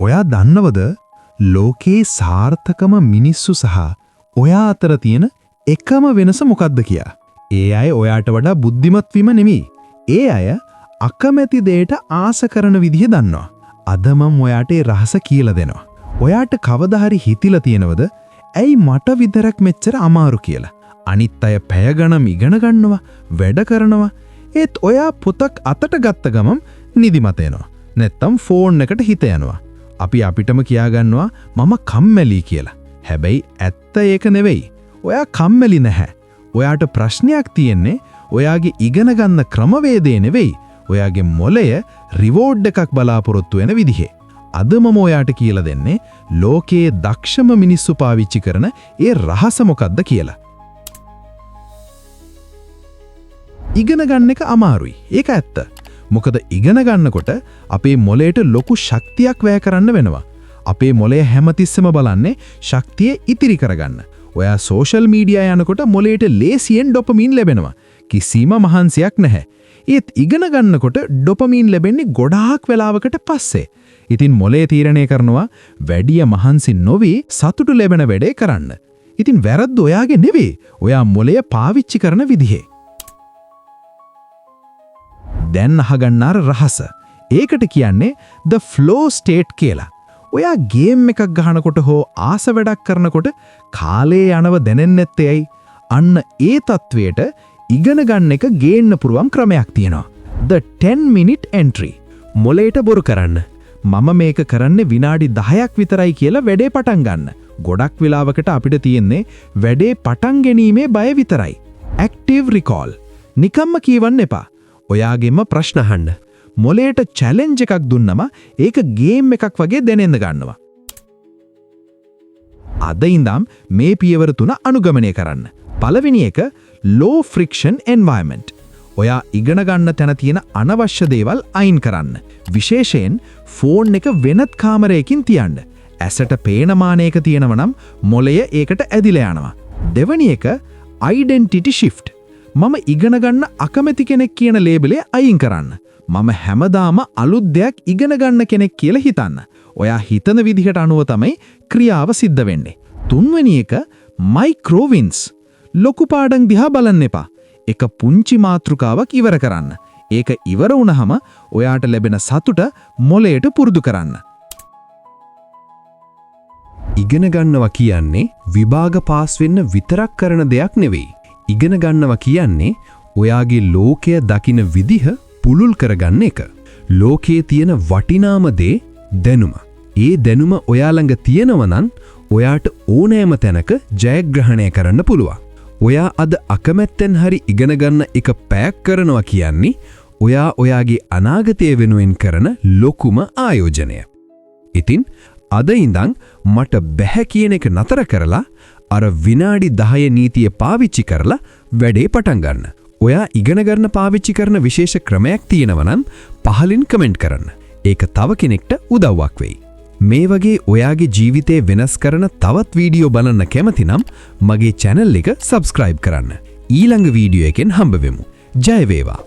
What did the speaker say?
ඔයා දන්නවද ලෝකේ සාර්ථකම මිනිස්සු සහ ඔයා අතර තියෙන එකම වෙනස මොකක්ද කියා? ඒ අය ඔයාට වඩා බුද්ධිමත් වීම නෙමෙයි. ඒ අය අකමැති දෙයට ආස කරන විදිහ දන්නවා. අද මම ඔයාට ඒ රහස කියලා දෙනවා. ඔයාට කවදා හරි හිතිලා තියෙනවද? ඇයි මට විතරක් මෙච්චර අමාරු කියලා? අනිත් අය පැය ගණන් ඉගෙන ගන්නවා, වැඩ කරනවා. ඒත් ඔයා පොතක් අතට ගත්ත ගමන් නිදිමත එනවා. නැත්තම් ෆෝන් එකට හිත යනවා. අපි අපිටම කියා ගන්නවා මම කම්මැලි කියලා. හැබැයි ඇත්ත ඒක නෙවෙයි. ඔයා කම්මැලි නැහැ. ඔයාට ප්‍රශ්නයක් තියෙන්නේ ඔයාගේ ඉගෙන ගන්න ක්‍රමවේදය නෙවෙයි. ඔයාගේ මොළය රිවෝඩ් එකක් බලාපොරොත්තු වෙන විදිහේ. අද මම ඔයාට කියලා දෙන්නේ ලෝකයේ දක්ෂම මිනිස්සු පාවිච්චි කරන ඒ රහස මොකක්ද කියලා. ඉගෙන ගන්න එක අමාරුයි. ඒක ඇත්ත. මොකද ඉගෙන ගන්නකොට අපේ මොළයට ලොකු ශක්තියක් වැය කරන්න වෙනවා. අපේ මොළය හැමතිස්සෙම බලන්නේ ශක්තිය ඉතිරි කරගන්න. ඔයා සෝෂල් මීඩියා යනකොට මොළයට ලේසියෙන් ඩොපමීන් ලැබෙනවා. කිසිම මහන්සියක් නැහැ. ඒත් ඉගෙන ගන්නකොට ඩොපමීන් ලැබෙන්නේ ගොඩාක් වෙලාවකට පස්සේ. ඉතින් මොළය තීරණය කරනවා වැඩි මහන්සි නොවි සතුටු ලැබෙන වැඩේ කරන්න. ඉතින් වැරද්ද ඔයාගේ නෙවෙයි. ඔයා මොළය පාවිච්චි කරන විදිහේ. දැන් අහගන්නාර රහස. ඒකට කියන්නේ the flow state කියලා. ඔයා ගේම් එකක් ගහනකොට හෝ ආස වැඩක් කරනකොට කාලේ යනව දැනෙන්නේ නැත්තේ ඇයි? අන්න ඒ තත්වයට ඉගෙන ගන්න එක ගේන්න පුරුවම් ක්‍රමයක් තියෙනවා. the 10 minute entry. මොලේට බොරු කරන්න. මම මේක කරන්නේ විනාඩි 10ක් විතරයි කියලා වැඩේ පටන් ගන්න. ගොඩක් වෙලාවකට අපිට තියෙන්නේ වැඩේ පටන් ගැනීමේ බය විතරයි. active recall. නිකම්ම කියවන්න එපා. ඔයාගෙම ප්‍රශ්න අහන්න. මොලේට චැලෙන්ජ් එකක් දුන්නම ඒක ගේම් එකක් වගේ දැනෙන්න ගන්නවා. අද ඉඳන් මේ පියවර 3 අනුගමනය කරන්න. පළවෙනි එක low friction environment. ඔයා ඉගෙන ගන්න තැන තියෙන අනවශ්‍ය දේවල් අයින් කරන්න. විශේෂයෙන් ෆෝන් එක වෙනත් කාමරයකින් තියන්න. ඇසට පේන මානයක තියෙනව නම් මොලය ඒකට ඇදිලා යනවා. දෙවෙනි එක identity shift. මම ඉගෙන ගන්න අකමැති කෙනෙක් කියන ලේබලේ අයින් කරන්න. මම හැමදාම අලුත් දෙයක් ඉගෙන ගන්න කෙනෙක් කියලා හිතන්න. ඔයා හිතන විදිහට අනුව තමයි ක්‍රියාව සිද්ධ වෙන්නේ. තුන්වෙනි එක micro wins. ලොකු පාඩම් දිහා බලන්න එපා. එක පුංචි මාතෘකාවක් ඉවර කරන්න. ඒක ඉවර වුණාම ඔයාට ලැබෙන සතුට මොළයට පුරුදු කරන්න. ඉගෙන ගන්නවා කියන්නේ විභාග පාස් වෙන්න විතරක් කරන දෙයක් නෙවෙයි. ඉගෙන ගන්නවා කියන්නේ ඔයාගේ ලෝකය දකින විදිහ පුළුල් කරගන්න එක. ලෝකයේ තියෙන වටිනාම දේ දැනුම. ඒ දැනුම ඔයා ළඟ තියෙනවා නම් ඔයාට ඕනෑම තැනක ජයග්‍රහණය කරන්න පුළුවන්. ඔයා අද අකමැත්තෙන් හරි ඉගෙන ගන්න එක පැයක් කරනවා කියන්නේ ඔයා ඔයාගේ අනාගතය වෙනුවෙන් කරන ලොකුම ආයෝජනය. ඉතින් අද ඉඳන් මට බැහැ කියන එක නතර කරලා අර විනාඩි 10 නීතිය පාවිච්චි කරලා වැඩේ පටන් ගන්න. ඔයා ඉගෙන ගන්න පාවිච්චි කරන විශේෂ ක්‍රමයක් තියෙනවා නම් පහලින් කමෙන්ට් කරන්න. ඒක තව කෙනෙක්ට උදව්වක් වෙයි. මේ වගේ ඔයාගේ ජීවිතේ වෙනස් කරන තවත් වීඩියෝ බලන්න කැමති නම් මගේ channel එක subscribe කරන්න. ඊළඟ වීඩියෝ එකෙන් හම්බ වෙමු. ජය වේවා.